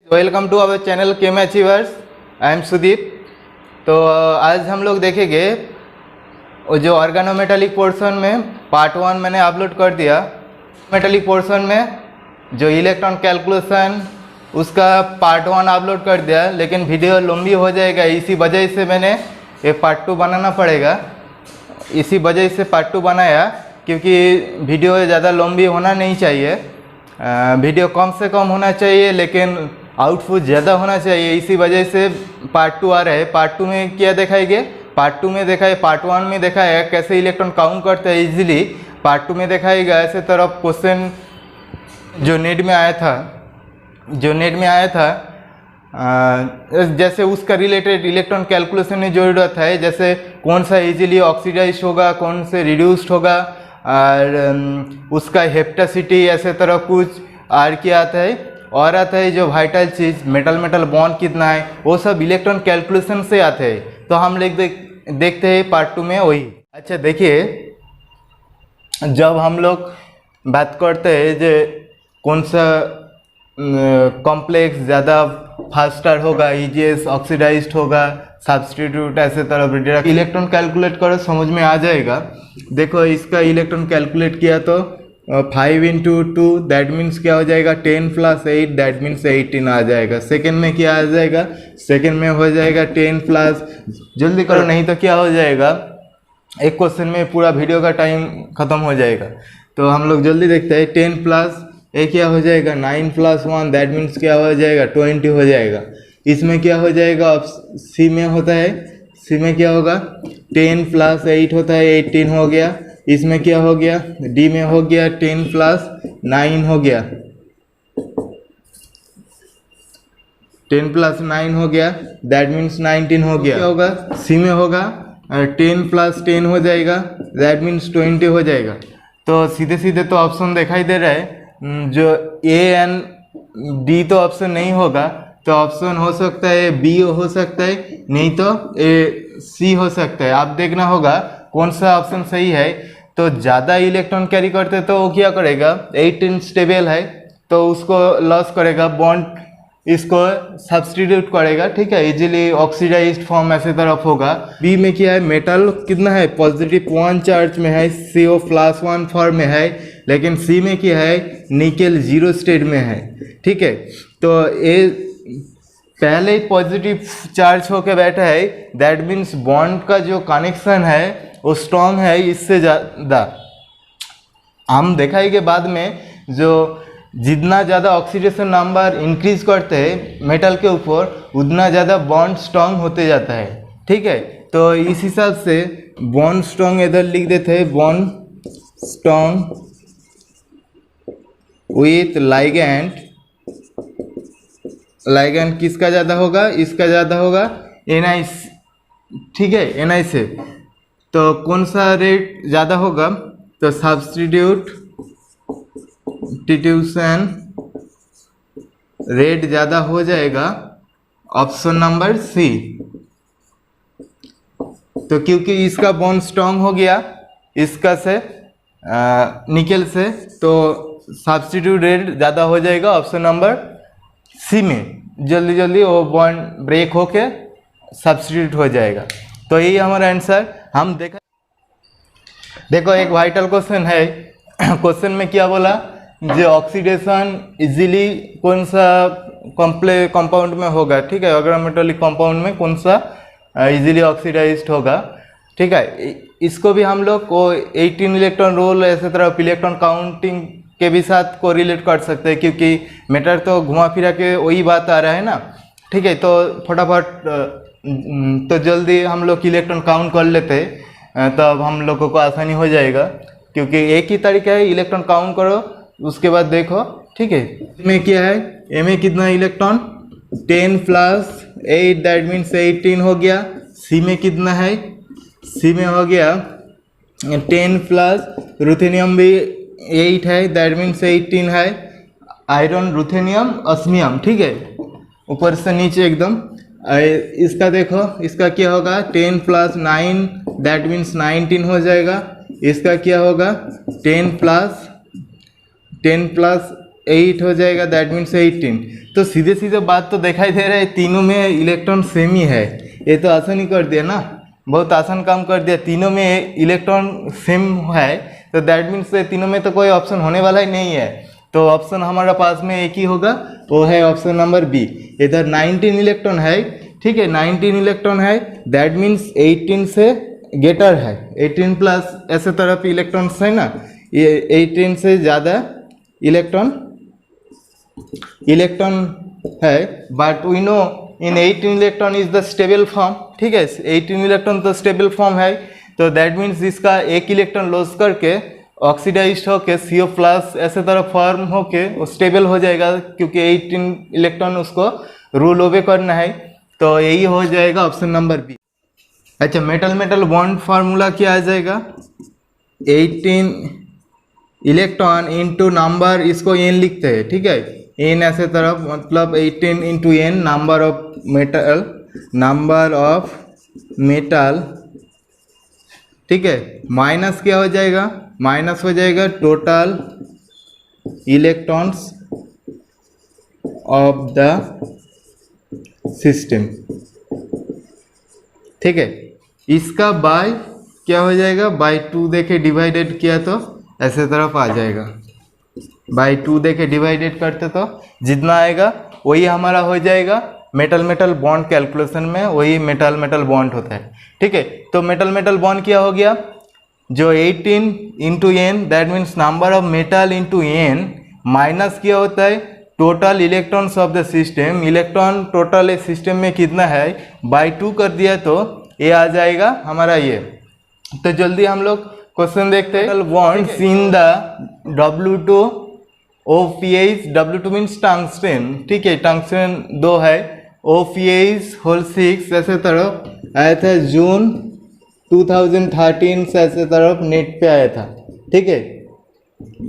Welcome to our channel Chem achievers. I am Sudeep. तो आज हम लोग देखेंगे वो जो ऑर्गेनोमेटालिक पोर्शन में पार्ट 1 मैंने अपलोड कर दिया। मेटालिक पोर्शन में जो इलेक्ट्रॉन कैलकुलेशन उसका पार्ट 1 अपलोड कर दिया, लेकिन वीडियो लंबी हो जाएगा, इसी वजह से मैंने ये पार्ट 2 बनाना पड़ेगा। इसी वजह से पार्ट 2 बनाया, क्योंकि वीडियो ज़्यादा लंबी होना नहीं चाहिए, वीडियो कम से कम होना चाहिए लेकिन आउटपुट ज़्यादा होना चाहिए। इसी वजह से पार्ट 2 आ रहा है। पार्ट 2 में क्या दिखाएंगे? पार्ट 2 में दिखाए, पार्ट 1 में दिखाया कैसे इलेक्ट्रॉन काउंट करते हैं इजीली। पार्ट 2 में दिखाएगा ऐसे तरफ क्वेश्चन जो नेट में आया था, जैसे उसका रिलेटेड इलेक्ट्रॉन कैलकुलेशन में ज़रूरत है, जैसे कौन सा इजीली ऑक्सीडाइज होगा, कौन से रिड्यूस्ड होगा, और उसका हेप्टासिटी, ऐसे तरह कुछ और क्या आता है, और आता है जो वाइटल चीज़ मेटल बॉन्ड कितना है, वो सब इलेक्ट्रॉन कैलकुलेशन से आते हैं। तो हम लोग देखते हैं पार्ट 2 में वही। अच्छा देखिए, जब हम लोग बात करते हैं जो कौन सा कॉम्प्लेक्स ज़्यादा फास्टर होगा, ईजीएस ऑक्सीडाइज्ड होगा, सब्स्टिट्यूट, ऐसे तरह इलेक्ट्रॉन कैलकुलेट करो, समझ में आ जाएगा। देखो इसका इलेक्ट्रॉन कैलकुलेट किया तो 5 × 2 दैट मीन्स क्या हो जाएगा, 10 + 8 दैट मीन्स 18 आ जाएगा। सेकेंड में क्या आ जाएगा? सेकेंड में हो जाएगा 10 प्लस, जल्दी करो नहीं तो क्या हो जाएगा, एक क्वेश्चन में पूरा वीडियो का टाइम ख़त्म हो जाएगा। तो हम लोग जल्दी देखते हैं। 10 प्लस ए क्या हो जाएगा, 9 + 1 दैट मीन्स क्या हो जाएगा, 20 हो जाएगा। इसमें क्या हो जाएगा, अब सी में होता है, सी में क्या होगा, 10 + 8 होता है, 18 हो गया। इसमें क्या हो गया, डी में हो गया 10 + 9 हो गया, 10 + 9 हो गया, दैट मीन्स 19 हो गया। क्या होगा, सी में होगा 10 + 10 हो जाएगा, दैट मीन्स 20 हो जाएगा। तो सीधे सीधे तो ऑप्शन दिखाई दे रहा है, जो ए एन डी तो ऑप्शन नहीं होगा, तो ऑप्शन हो सकता है बी हो सकता है, नहीं तो ए सी हो सकता है। आप देखना होगा कौन सा ऑप्शन सही है। तो ज़्यादा इलेक्ट्रॉन कैरी करते तो वो क्या करेगा, 18 स्टेबल है तो उसको लॉस करेगा, बॉन्ड इसको सब्स्टिट्यूट करेगा, ठीक है, इजीली ऑक्सीडाइज्ड फॉर्म ऐसे तरफ होगा। बी में क्या है, मेटल कितना है, +1 चार्ज में है, CO+1 फॉर्म में है, लेकिन सी में क्या है, निकेल 0 स्टेट में है, ठीक है। तो ये पहले ही पॉजिटिव चार्ज होकर बैठा है, दैट मीन्स बॉन्ड का जो कनेक्शन है वो स्ट्रॉन्ग है इससे ज़्यादा। हम दिखाएंगे बाद में, जो जितना ज़्यादा ऑक्सीडेशन नंबर इंक्रीज करते हैं मेटल के ऊपर, उतना ज़्यादा बॉन्ड स्ट्रॉन्ग होते जाता है, ठीक है। तो इस हिसाब से बॉन्ड स्ट्रॉन्ग इधर लिख देते हैं, bond strong with ligand. Ligand किसका ज़्यादा होगा, इसका ज़्यादा होगा, NI, ठीक है, NI से। तो कौन सा रेट ज़्यादा होगा, तो सब्स्टिट्यूशन रेट ज़्यादा हो जाएगा, ऑप्शन नंबर सी। तो क्योंकि इसका बॉन्ड स्ट्रॉन्ग हो गया इसका से निकेल से, तो सब्स्टिट्यूट रेट ज़्यादा हो जाएगा ऑप्शन नंबर सी में। जल्दी जल्दी वो बॉन्ड ब्रेक होके सब्स्टिट्यूट हो जाएगा। तो यही हमारा आंसर। हम देखो एक वाइटल क्वेश्चन है। क्वेश्चन में क्या बोला, जो ऑक्सीडेशन इजीली कौन सा कंपाउंड में होगा, ठीक है, ऑर्गेनोमेटालिक कंपाउंड में कौन सा इजीली ऑक्सीडाइज्ड होगा, ठीक है। इसको भी हम लोग को 18 इलेक्ट्रॉन रोल, ऐसे तरह इलेक्ट्रॉन काउंटिंग के भी साथ को रिलेट कर सकते हैं, क्योंकि मैटर तो घुमा फिरा के वही बात आ रहा है ना, ठीक है। तो फटाफट तो जल्दी हम लोग इलेक्ट्रॉन काउंट कर लेते हैं, तब हम लोगों को आसानी हो जाएगा, क्योंकि एक ही तरीका है, इलेक्ट्रॉन काउंट करो उसके बाद देखो, ठीक है। इसमें क्या है, ए में कितना इलेक्ट्रॉन, 10 + 8 दैट मीन्स 18 हो गया। सी में कितना है, सी में हो गया 10 + रुथेनियम भी 8 है, दैट मीन्स 18 है। आयरन, रुथेनियम, ऑस्मियम, ठीक है, ऊपर से नीचे एकदम। इसका देखो, इसका क्या होगा, 10 + 9 दैट मीन्स 19 हो जाएगा। इसका क्या होगा, 10 + 8 हो जाएगा, दैट मीन्स 18। तो सीधे सीधे बात तो दिखाई दे रहा है तीनों में इलेक्ट्रॉन सेम ही है। ये तो आसान ही कर दिया ना, बहुत आसान काम कर दिया। तीनों में इलेक्ट्रॉन सेम है तो दैट मीन्स तीनों में तो कोई ऑप्शन होने वाला ही नहीं है। तो ऑप्शन हमारा पास में एक ही होगा, वो है ऑप्शन नंबर बी। इधर 19 इलेक्ट्रॉन है, ठीक है, 19 इलेक्ट्रॉन है, दैट मीन्स 18 से ग्रेटर है, 18 प्लस ऐसे तरफ इलेक्ट्रॉन्स है ना, ये 18 से ज़्यादा इलेक्ट्रॉन है। But we know in 18 electron is the stable form, ठीक है, 18 इलेक्ट्रॉन तो स्टेबल फॉर्म है। तो दैट मीन्स इसका एक इलेक्ट्रॉन लॉस करके ऑक्सीडाइज होके CO प्लस ऐसे तरह फॉर्म होके वो स्टेबल हो जाएगा, क्योंकि 18 इलेक्ट्रॉन उसको रूल ओवे करना है। तो यही हो जाएगा ऑप्शन नंबर बी। अच्छा, मेटल मेटल बॉन्ड फार्मूला क्या आ जाएगा, 18 इलेक्ट्रॉन इंटू नंबर, इसको n लिखते हैं, ठीक है, n ऐसे तरफ, मतलब 18 into n number of metal, ठीक है, माइनस क्या हो जाएगा, माइनस हो जाएगा total electrons of the system, ठीक है। इसका बाय क्या हो जाएगा, बाय 2 देके डिवाइडेड किया तो ऐसे तरफ आ जाएगा, बाय 2 देके डिवाइडेड करते तो जितना आएगा वही हमारा हो जाएगा। मेटल मेटल बॉन्ड कैलकुलेशन में वही मेटल मेटल बॉन्ड होता है, ठीक है। तो मेटल मेटल बॉन्ड क्या हो गया, जो 18 into n that means number of metal into n, minus क्या होता है total electrons of the system, electron total system में कितना है बाय 2 कर दिया तो ये आ जाएगा हमारा ये। तो जल्दी हम लोग क्वेश्चन देखते हैं। Bonds in the W2OPH, W2 means टंगस्टेन, ठीक है, टंगस्टेन 2 है, OPH होल 6 ऐसे तरफ आया था जून 2013 से ऐसे तरफ नेट पे आया था, ठीक है।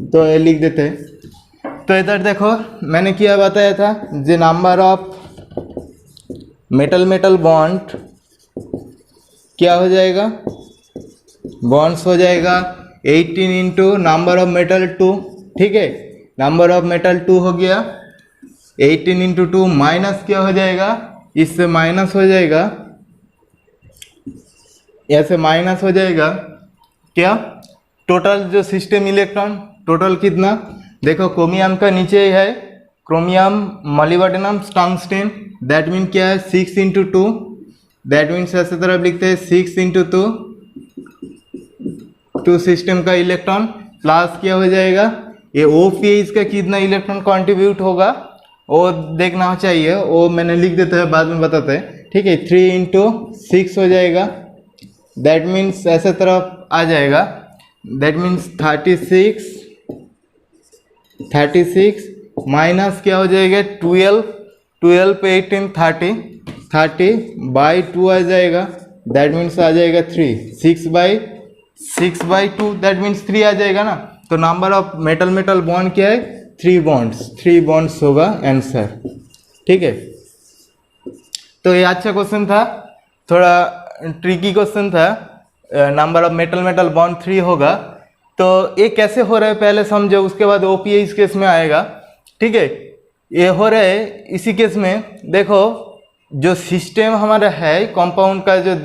तो ये लिख देते हैं। तो इधर देखो मैंने क्या बताया था, जो number of metal metal bond क्या हो जाएगा, बॉन्ड्स हो जाएगा 18 इंटू नंबर ऑफ मेटल 2, ठीक है, नंबर ऑफ मेटल 2 हो गया, 18 इंटू 2 माइनस क्या हो जाएगा, इससे माइनस हो जाएगा, ऐसे माइनस हो जाएगा क्या, टोटल जो सिस्टम इलेक्ट्रॉन टोटल कितना, देखो क्रोमियम का नीचे ही है, क्रोमियम मोलिब्डेनम टंगस्टेन, दैट मीन क्या है 6 इंटू 2, दैट मीन्स ऐसे तरफ लिखते हैं 6 इंटू 2 सिस्टम का इलेक्ट्रॉन, प्लस क्या हो जाएगा ये OPH का कितना इलेक्ट्रॉन कंट्रीब्यूट होगा वो देखना चाहिए, वो मैंने लिख देता है, बाद में बताते हैं, ठीक है। 3 इंटू 6 हो जाएगा, दैट मीन्स ऐसे तरफ आ जाएगा, दैट मीन्स 36 माइनस क्या हो जाएगा 12 पे 18 30 बाई 2 आ जाएगा, दैट मीन्स आ जाएगा 3, 6 बाई 2 दैट मीन्स 3 आ जाएगा ना। तो number of metal metal bond क्या है 3 बॉन्ड्स होगा आंसर, ठीक है। तो ये अच्छा क्वेश्चन था, थोड़ा ट्रिकी क्वेश्चन था, number of metal metal bond 3 होगा। तो ये कैसे हो रहा है पहले समझो, उसके बाद OPH केस में आएगा, ठीक है। ये हो रहा है इसी केस में, देखो जो सिस्टम हमारा है कंपाउंड का जो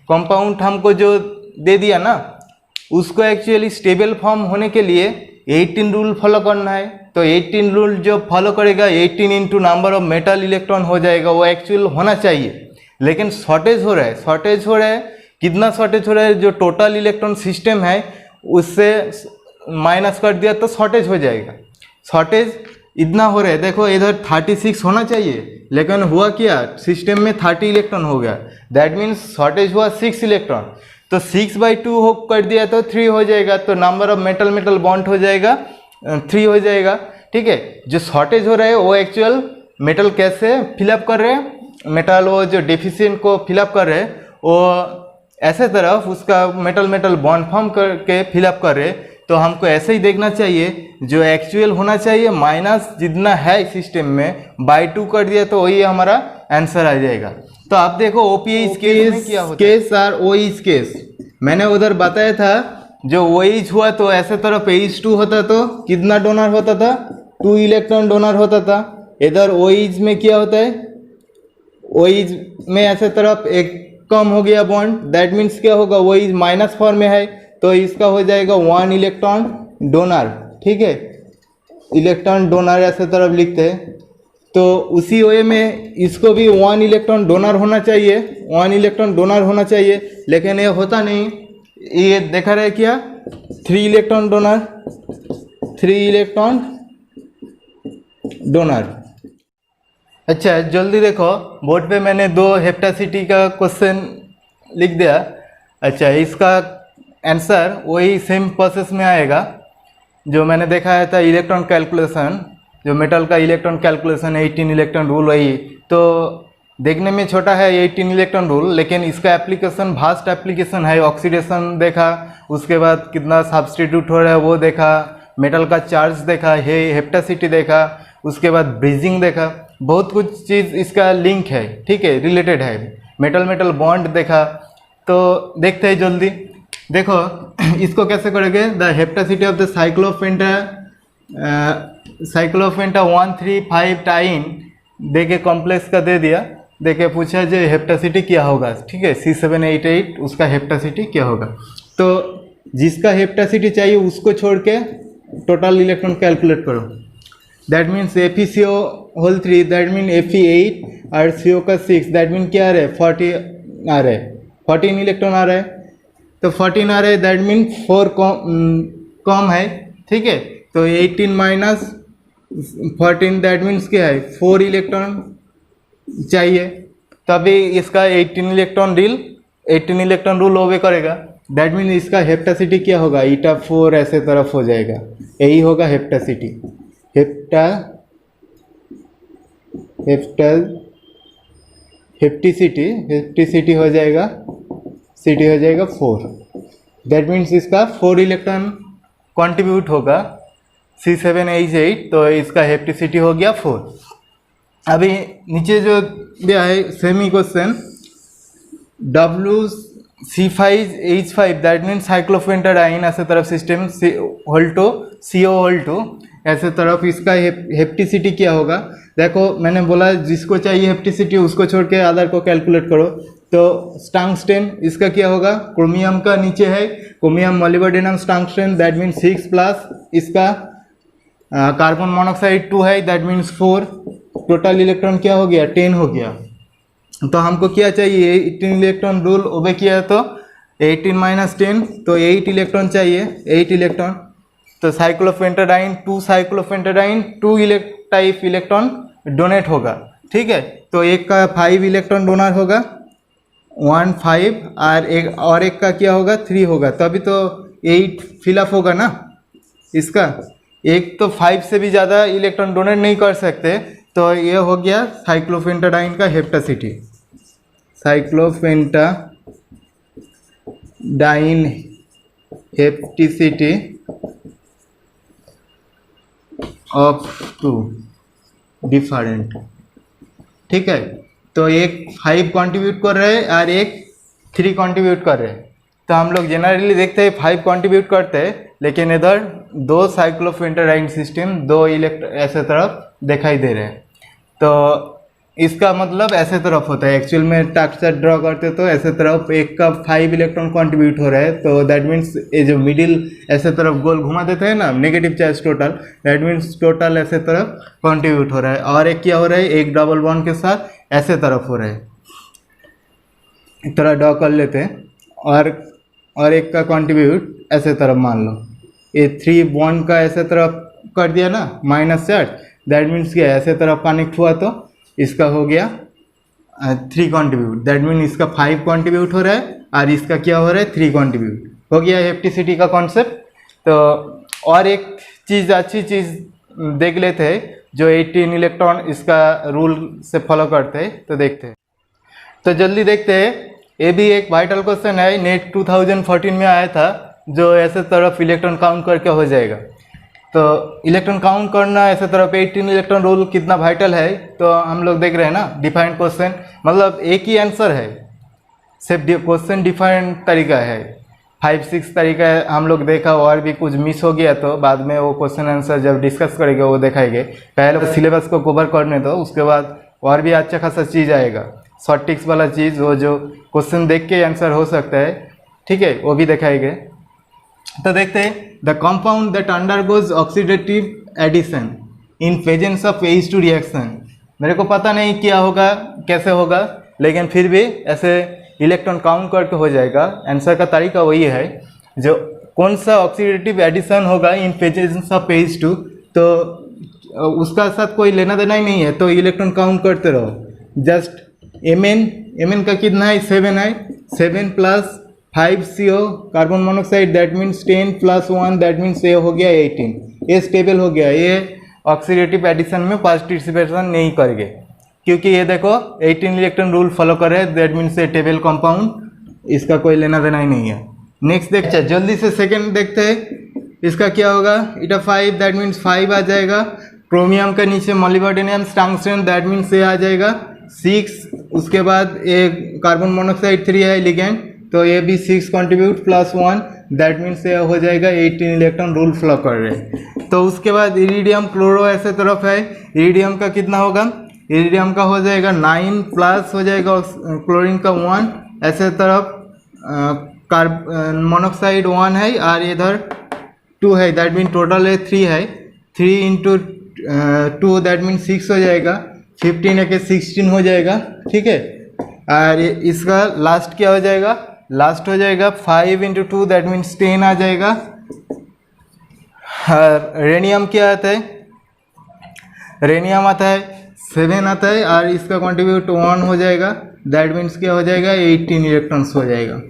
कंपाउंड हमको जो दे दिया ना, उसको एक्चुअली स्टेबल फॉर्म होने के लिए 18 रूल फॉलो करना है। तो 18 रूल जो फॉलो करेगा 18 into number of metal electron हो जाएगा, वो एक्चुअल होना चाहिए, लेकिन शॉर्टेज हो रहा है, कितना शॉर्टेज हो रहा है, जो टोटल इलेक्ट्रॉन सिस्टम है उससे माइनस कर दिया तो शॉर्टेज हो जाएगा। शॉर्टेज इतना हो रहा है, देखो इधर 36 होना चाहिए, लेकिन हुआ क्या सिस्टम में 30 इलेक्ट्रॉन हो गया, दैट मीन्स शॉर्टेज हुआ 6 इलेक्ट्रॉन। तो 6 बाई 2 हो कर दिया तो 3 हो जाएगा, तो number of metal metal bond हो जाएगा 3 हो जाएगा, ठीक है। जो शॉर्टेज हो रहा है वो एक्चुअल मेटल कैसे फिलअप कर रहे हैं, मेटल वो जो डेफिशिएंट को फिलअप कर रहे हैं वो ऐसे तरफ उसका मेटल मेटल बॉन्ड फॉर्म करके फिलअप कर रहे। तो हमको ऐसे ही देखना चाहिए, जो एक्चुअल होना चाहिए माइनस जितना है सिस्टम में बाई 2 कर दिया तो वही हमारा आंसर आ जाएगा। तो आप देखो OPH केस और OH केस मैंने उधर बताया था, जो OH हुआ तो ऐसे तरफ H2 होता तो कितना डोनर होता था, 2 इलेक्ट्रॉन डोनर होता था। इधर OH में क्या होता है, OH में ऐसे तरफ एक कम हो गया बॉन्ड, दैट मीन्स क्या होगा, OH माइनस फॉर्म में है तो इसका हो जाएगा 1 इलेक्ट्रॉन डोनर। ठीक है, इलेक्ट्रॉन डोनर ऐसे तरफ लिखते हैं। तो उसी वे में इसको भी 1 इलेक्ट्रॉन डोनर होना चाहिए, 1 इलेक्ट्रॉन डोनर होना चाहिए, लेकिन ये होता नहीं। ये देखा रहे क्या, 3 इलेक्ट्रॉन डोनर, 3 इलेक्ट्रॉन डोनर। अच्छा जल्दी देखो, बोर्ड पे मैंने 2 हेप्टासिटी का क्वेश्चन लिख दिया। अच्छा, इसका आंसर वही सेम प्रोसेस में आएगा जो मैंने दिखाया था, इलेक्ट्रॉन कैलकुलेशन, जो मेटल का इलेक्ट्रॉन कैलकुलेशन 18 इलेक्ट्रॉन रूल। वही तो देखने में छोटा है 18 इलेक्ट्रॉन रूल, लेकिन इसका एप्लीकेशन भास्ट एप्लीकेशन है। ऑक्सीडेशन देखा, उसके बाद कितना सब्स्टिट्यूट हो रहा है वो देखा, मेटल का चार्ज देखा, हेप्टासिटी देखा, उसके बाद ब्रीजिंग देखा, बहुत कुछ चीज़ इसका लिंक है। ठीक है, रिलेटेड है, मेटल मेटल बॉन्ड देखा। तो देखते हैं जल्दी, देखो इसको कैसे करेंगे। द हेप्टासिटी ऑफ द साइक्लोपेंटा 135 टाइन देके कॉम्प्लेक्स का दे दिया, देके पूछा जो हेप्टासिटी क्या होगा। ठीक है, C788 उसका हेप्टासिटी क्या होगा। तो जिसका हेप्टासिटी चाहिए उसको छोड़ के टोटल इलेक्ट्रॉन कैलकुलेट करो। That means FeCO whole 3, that mean Fe8 और CO का 6, दैट मीन क्या आ रहा है, 40 आ रहा है, 14 इलेक्ट्रॉन आ रहा है। तो 14 आ रहा है, दैट मीन 4 कम है। ठीक है, तो 18 माइनस 14 दैट मीन्स क्या है, 4 इलेक्ट्रॉन चाहिए, तभी इसका 18 इलेक्ट्रॉन रूल ओबे करेगा। दैट मीन इसका हेप्टासिटी क्या होगा, eta4 ऐसे तरफ हो जाएगा, यही होगा हेप्टासिटी। हेप्टिसिटी हो जाएगा, सिटी हो जाएगा 4। दैट मीन्स इसका 4 इलेक्ट्रॉन कंट्रीब्यूट होगा C7H8, तो इसका हेप्टिसिटी हो गया 4। अभी नीचे जो दिया है semi question, WC5H5 that means cyclopentadiene ऐसे तरफ सिस्टम CO होल 2 ऐसे तरफ, इसका हेप्टिसिटी क्या होगा। देखो मैंने बोला जिसको चाहिए हेप्टिसिटी उसको छोड़ के अदर को कैलकुलेट करो। तो टंगस्टेन इसका क्या होगा, क्रोमियम का नीचे है chromium molybdenum टंगस्टेन, that means 6 plus इसका कार्बन मोनोऑक्साइड 2 है, दैट मीन्स 4। टोटल इलेक्ट्रॉन क्या हो गया, 10 हो गया। तो हमको क्या चाहिए, 18 इलेक्ट्रॉन रूल ओबे किया, तो 18 माइनस 10 तो 8 इलेक्ट्रॉन चाहिए, 8 इलेक्ट्रॉन। तो साइक्लोपेंटाडाइन 2 टाइप इलेक्ट्रॉन डोनेट होगा। ठीक है, तो एक का 5 इलेक्ट्रॉन डोनर होगा, 1 5 और एक का क्या होगा, 3 होगा, तभी तो 8 फिलअप होगा ना। इसका एक तो 5 से भी ज़्यादा इलेक्ट्रॉन डोनेट नहीं कर सकते। तो ये हो गया साइक्लोपेंटाडाइन का hapticity. Cyclopentadiene hapticity of 2 different. ठीक है, तो एक 5 कंट्रीब्यूट कर रहे हैं और एक 3 कंट्रीब्यूट कर रहे हैं। तो हम लोग जनरली देखते हैं 5 कंट्रीब्यूट करते हैं, लेकिन इधर 2 साइक्लोपेंटाडाइन सिस्टम 2 ऐसे तरफ दिखाई दे रहे हैं। तो इसका मतलब ऐसे तरफ होता है, एक्चुअल में स्ट्रक्चर ड्रॉ करते तो ऐसे तरफ एक का 5 इलेक्ट्रॉन कंट्रीब्यूट हो रहा है। तो दैट मीन्स ये जो मिडिल ऐसे तरफ गोल घुमा देते हैं ना, negative charge total, that means total ऐसे तरफ कंट्रीब्यूट हो रहा है। और एक क्या हो रहा है, एक डबल बॉन्ड के साथ ऐसे तरफ हो रहा है, थोड़ा ड्रॉ कर लेते हैं। और एक का कंट्रीब्यूट ऐसे तरफ मान लो, ये 3 बॉन्ड का ऐसे तरफ कर दिया ना माइनस चार्ज, दैट मीन्स क्या ऐसे तरफ कनेक्ट हुआ तो इसका हो गया 3 कंट्रीब्यूट। दैट मीन इसका 5 कंट्रीब्यूट हो रहा है और इसका क्या हो रहा है, 3 कंट्रीब्यूट हो गया हेप्टिसिटी का कॉन्सेप्ट। तो और एक चीज़ अच्छी चीज़ देख लेते हैं, जो 18 इलेक्ट्रॉन इसका रूल से फॉलो करते हैं, तो देखते हैं। तो जल्दी देखते हैं, ये भी एक वाइटल क्वेश्चन है, नेट 2014 में आया था, जो ऐसे तरफ इलेक्ट्रॉन काउंट करके हो जाएगा। तो इलेक्ट्रॉन काउंट करना ऐसे तरफ 18 इलेक्ट्रॉन रूल कितना वाइटल है, तो हम लोग देख रहे हैं ना। डिफाइंड क्वेश्चन मतलब एक ही आंसर है, सिर्फ क्वेश्चन डिफाइंड तरीका है। 5-6 तरीका हम लोग देखा, और भी कुछ मिस हो गया तो बाद में वो क्वेश्चन आंसर जब डिस्कस करेंगे वो दिखाएंगे। पहले सिलेबस को कवर करने दो, उसके बाद और भी अच्छा खासा चीज़ आएगा। शॉर्ट टिक्स वाला चीज़, वो जो क्वेश्चन देख के आंसर हो सकता है, ठीक है, वो भी दिखाएंगे। तो देखते हैं, the compound that undergoes oxidative addition in presence of H2 reaction. मेरे को पता नहीं क्या होगा, कैसे होगा, लेकिन फिर भी ऐसे इलेक्ट्रॉन काउंट करके हो जाएगा। आंसर का तरीका वही है, जो कौन सा ऑक्सीडेटिव एडिशन होगा इन प्रेजेंस ऑफ H2, तो उसका साथ कोई लेना देना ही नहीं है, तो इलेक्ट्रॉन काउंट करते रहो। जस्ट Mn का कितना है, 7 है, 7 plus 5CO carbon monoxide, that means 10 plus 1, that means ये हो गया 18। ये स्टेबल हो गया, ये ऑक्सीडेटिव एडिशन में पार्टिसिपेशन नहीं करेंगे, क्योंकि ये देखो 18 इलेक्ट्रॉन रूल फॉलो करे, दैट मीन्स ये टेबल कंपाउंड, इसका कोई लेना देना ही नहीं है। नेक्स्ट देखते हैं, जल्दी से सेकंड देखते हैं, इसका क्या होगा, इटा 5, दैट मीन्स 5 आ जाएगा। क्रोमियम के नीचे मोलिब्डेनम टंगस्टन, दैट मीन्स ये आ जाएगा 6। उसके बाद ये कार्बन मोनोक्साइड 3 है लिगेंड, तो ये भी 6 कंट्रीब्यूट प्लस 1, दैट मीन्स ये हो जाएगा 18 इलेक्ट्रॉन रूल फ्लो कर रहे। तो उसके बाद इरिडियम क्लोरो ऐसे तरफ है, इरिडियम का कितना होगा, इरिडियम का हो जाएगा 9 प्लस हो जाएगा क्लोरीन का 1, ऐसे तरफ मोनोक्साइड 1 है और इधर 2 है, दैट मीन टोटल है 3 है, 3 इंटू 2 दैट मीन 6 हो जाएगा, 15 के 16 हो जाएगा, ठीक है। और इसका लास्ट क्या हो जाएगा, लास्ट हो जाएगा 5 इंटू 2 दैट मीन्स 10 आ जाएगा। रेनियम क्या आता है, रेनियम आता है 7 आता है, और इसका कंट्रीब्यूट 1 हो जाएगा, दैट मीन्स क्या हो जाएगा 18 इलेक्ट्रॉन्स हो जाएगा,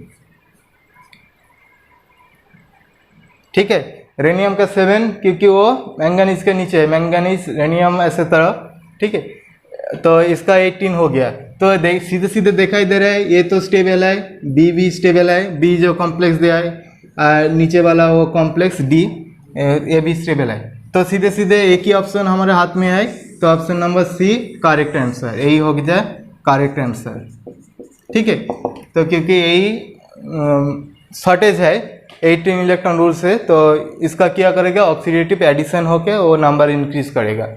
ठीक है। रेनियम का 7 क्योंकि वो मैंगनीज के नीचे है, मैंगनीज रेनियम ऐसे तरफ, ठीक है, तो इसका 18 हो गया। तो सीधे सीधे दिखाई दे रहा है, ये तो स्टेबल है, बी भी स्टेबल है, बी जो कॉम्प्लेक्स दिया है, और नीचे वाला वो कॉम्प्लेक्स डी, ये भी स्टेबल है। तो सीधे सीधे एक ही ऑप्शन हमारे हाथ में है, तो option number C correct answer, यही हो गया करेक्ट आंसर, ठीक है। तो क्योंकि यही शॉर्टेज है 18 इलेक्ट्रॉन रूल से, तो इसका क्या करेगा, ऑक्सीडेटिव एडिशन होकर वो नंबर इंक्रीज करेगा।